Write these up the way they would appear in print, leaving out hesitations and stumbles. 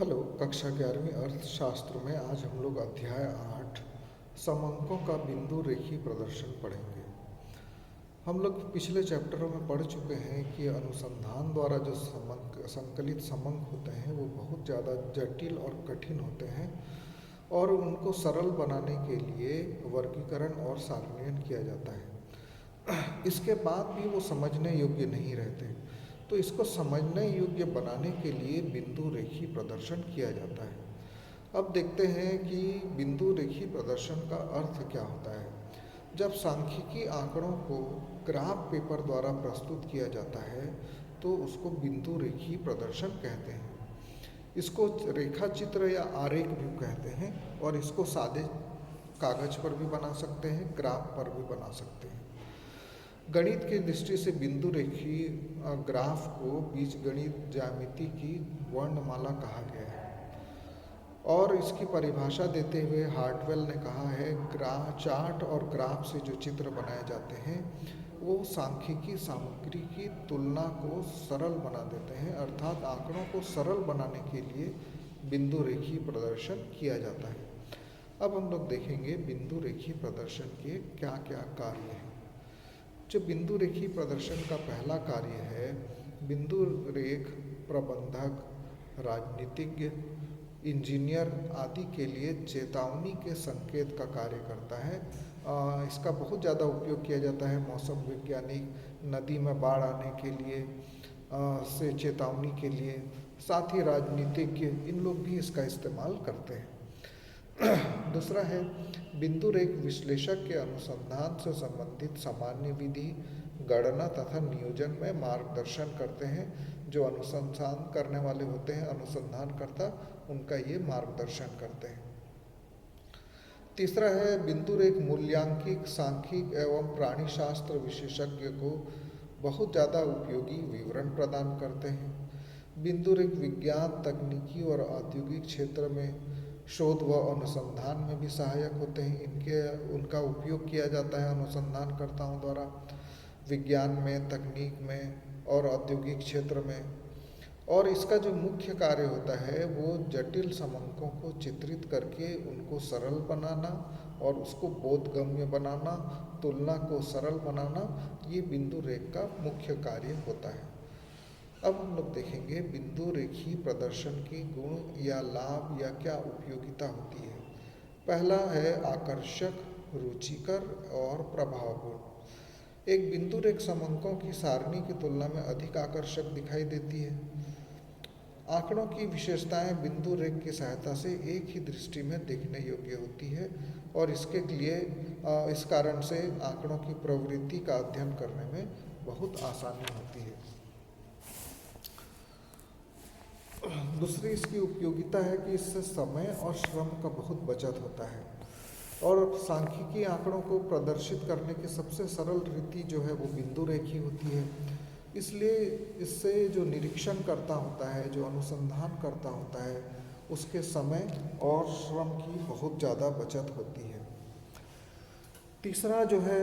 Hello, कक्षा 11वीं अर्थशास्त्र में आज हम लोग अध्याय 8 समंकों का बिंदु रेखी प्रदर्शन पढ़ेंगे। हम लोग पिछले चैप्टरों में पढ़ चुके हैं कि अनुसंधान द्वारा जो संकलित समंक होते हैं वो बहुत ज़्यादा जटिल और कठिन होते हैं और उनको सरल बनाने के लिए वर्गीकरण और सारणीकरण किया जाता है। इसके बाद भी वो समझने योग्य नहीं रहते, तो इसको समझने योग्य बनाने के लिए बिंदु रेखी प्रदर्शन किया जाता है। अब देखते हैं कि बिंदु रेखी प्रदर्शन का अर्थ क्या होता है। जब सांख्यिकी आंकड़ों को ग्राफ पेपर द्वारा प्रस्तुत किया जाता है तो उसको बिंदु रेखी प्रदर्शन कहते हैं। इसको रेखा चित्र या आरेख भी कहते हैं और इसको सादे कागज पर भी बना सकते हैं, ग्राफ पर भी बना सकते हैं। गणित की दृष्टि से बिंदु रेखी ग्राफ को बीजगणित ज्यामिति की वर्णमाला कहा गया है और इसकी परिभाषा देते हुए हार्टवेल ने कहा है, चार्ट और ग्राफ से जो चित्र बनाए जाते हैं वो सांख्यिकी सामग्री की तुलना को सरल बना देते हैं, अर्थात आंकड़ों को सरल बनाने के लिए बिंदु रेखी प्रदर्शन किया जाता है। अब हम लोग देखेंगे बिंदु रेखी प्रदर्शन के क्या क्या कार्य हैं। जो बिंदु रेखी प्रदर्शन का पहला कार्य है, बिंदु रेख प्रबंधक, राजनीतिज्ञ, इंजीनियर आदि के लिए चेतावनी के संकेत का कार्य करता है। इसका बहुत ज़्यादा उपयोग किया जाता है मौसम वैज्ञानिक, नदी में बाढ़ आने के लिए से चेतावनी के लिए, साथ ही राजनीतिज्ञ, इन लोग भी इसका इस्तेमाल करते हैं। दूसरा है बिंदु रेख विश्लेषक के अनुसंधान से संबंधित सामान्य विधि, गणना तथा नियोजन में मार्गदर्शन करते हैं। जो अनुसंधान करने वाले होते हैं, अनुसंधानकर्ता, उनका ये मार्गदर्शन करते हैं। तीसरा है बिंदु रेख मूल्यांकित, सांख्यिक एवं प्राणीशास्त्र विशेषज्ञ को बहुत ज़्यादा उपयोगी विवरण प्रदान करते हैं। बिंदु रेख विज्ञान, तकनीकी और औद्योगिक क्षेत्र में शोध व अनुसंधान में भी सहायक होते हैं। उनका उपयोग किया जाता है अनुसंधानकर्ताओं द्वारा विज्ञान में, तकनीक में और औद्योगिक क्षेत्र में। और इसका जो मुख्य कार्य होता है वो जटिल समंकों को चित्रित करके उनको सरल बनाना और उसको बोधगम्य बनाना, तुलना को सरल बनाना, ये बिंदु रेख का मुख्य कार्य होता है। अब हम लोग देखेंगे बिंदु रेखी प्रदर्शन की गुण या लाभ या क्या उपयोगिता होती है। पहला है आकर्षक, रुचिकर और प्रभावपूर्ण। एक बिंदु रेख समंकों की सारणी की तुलना में अधिक आकर्षक दिखाई देती है। आंकड़ों की विशेषताएं बिंदु रेख की सहायता से एक ही दृष्टि में देखने योग्य होती है और इसके लिए इस कारण से आंकड़ों की प्रवृत्ति का अध्ययन करने में बहुत आसानी होती है। दूसरी इसकी उपयोगिता है कि इससे समय और श्रम का बहुत बचत होता है और सांख्यिकी आंकड़ों को प्रदर्शित करने की सबसे सरल रीति जो है वो बिंदु रेखी होती है। इसलिए इससे जो निरीक्षण करता होता है, जो अनुसंधान करता होता है, उसके समय और श्रम की बहुत ज़्यादा बचत होती है। तीसरा जो है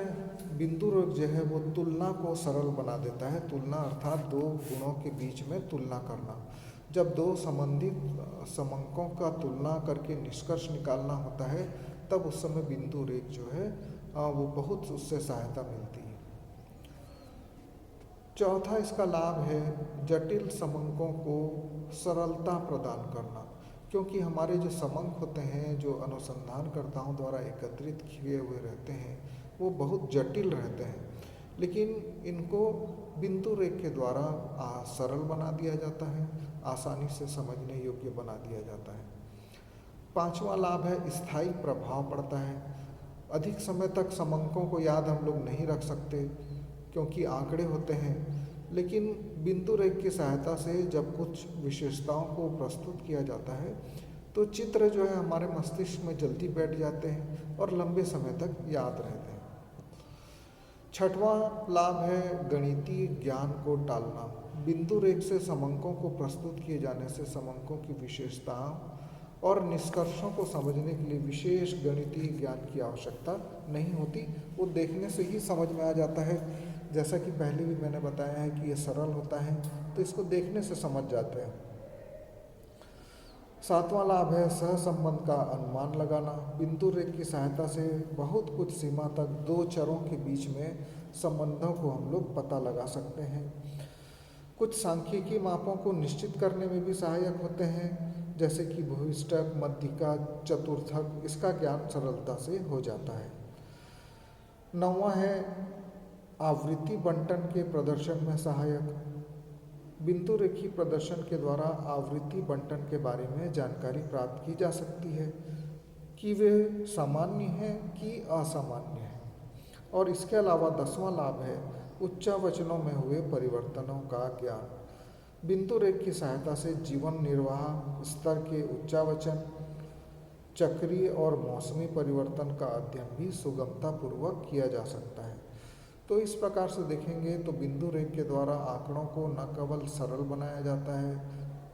बिंदु रेख जो है वो तुलना को सरल बना देता है। तुलना अर्थात दो गुणों के बीच में तुलना करना। जब दो संबंधित समंकों का तुलना करके निष्कर्ष निकालना होता है तब उस समय बिंदु रेख जो है वो बहुत उससे सहायता मिलती है। चौथा इसका लाभ है जटिल समंकों को सरलता प्रदान करना, क्योंकि हमारे जो समंक होते हैं जो अनुसंधानकर्ताओं द्वारा एकत्रित किए हुए रहते हैं वो बहुत जटिल रहते हैं, लेकिन इनको बिंदु रेख के द्वारा सरल बना दिया जाता है, आसानी से समझने योग्य बना दिया जाता है। पांचवा लाभ है स्थायी प्रभाव पड़ता है। अधिक समय तक समंकों को याद हम लोग नहीं रख सकते क्योंकि आंकड़े होते हैं, लेकिन बिंदु रेख की सहायता से जब कुछ विशेषताओं को प्रस्तुत किया जाता है तो चित्र जो है हमारे मस्तिष्क में जल्दी बैठ जाते हैं और लंबे समय तक याद रहते हैं। छठवां लाभ है गणितीय ज्ञान को टालना। बिंदु रेख से समंकों को प्रस्तुत किए जाने से समंकों की विशेषताओं और निष्कर्षों को समझने के लिए विशेष गणितीय ज्ञान की आवश्यकता नहीं होती, वो देखने से ही समझ में आ जाता है। जैसा कि पहले भी मैंने बताया है कि ये सरल होता है तो इसको देखने से समझ जाते हैं। सातवां लाभ है सहसंबंध का अनुमान लगाना। बिंदु रेख की सहायता से बहुत कुछ सीमा तक दो चरों के बीच में संबंधों को हम लोग पता लगा सकते हैं। कुछ सांख्यिकी मापों को निश्चित करने में भी सहायक होते हैं, जैसे कि भूइष्ठक, मध्यिका, चतुर्थक, इसका ज्ञान सरलता से हो जाता है। नौवां है आवृत्ति बंटन के प्रदर्शन में सहायक। बिंदु रेखी प्रदर्शन के द्वारा आवृत्ति बंटन के बारे में जानकारी प्राप्त की जा सकती है कि वे सामान्य हैं कि असामान्य हैं। और इसके अलावा 10वां लाभ है उच्चावचनों में हुए परिवर्तनों का ज्ञान। बिंदु रेख की सहायता से जीवन निर्वाह स्तर के उच्चावचन, चक्रीय और मौसमी परिवर्तन का अध्ययन भी सुगमतापूर्वक किया जा सकता है। तो इस प्रकार से देखेंगे तो बिंदु रेख के द्वारा आंकड़ों को न केवल सरल बनाया जाता है,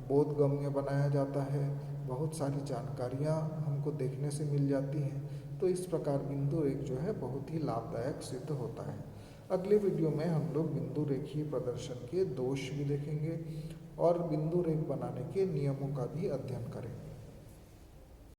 बोधगम्य बनाया जाता है, बहुत सारी जानकारियाँ हमको देखने से मिल जाती हैं। तो इस प्रकार बिंदु रेख जो है बहुत ही लाभदायक सिद्ध होता है। अगले वीडियो में हम लोग बिंदु रेखीय प्रदर्शन के दोष भी देखेंगे और बिंदु रेख बनाने के नियमों का भी अध्ययन करेंगे।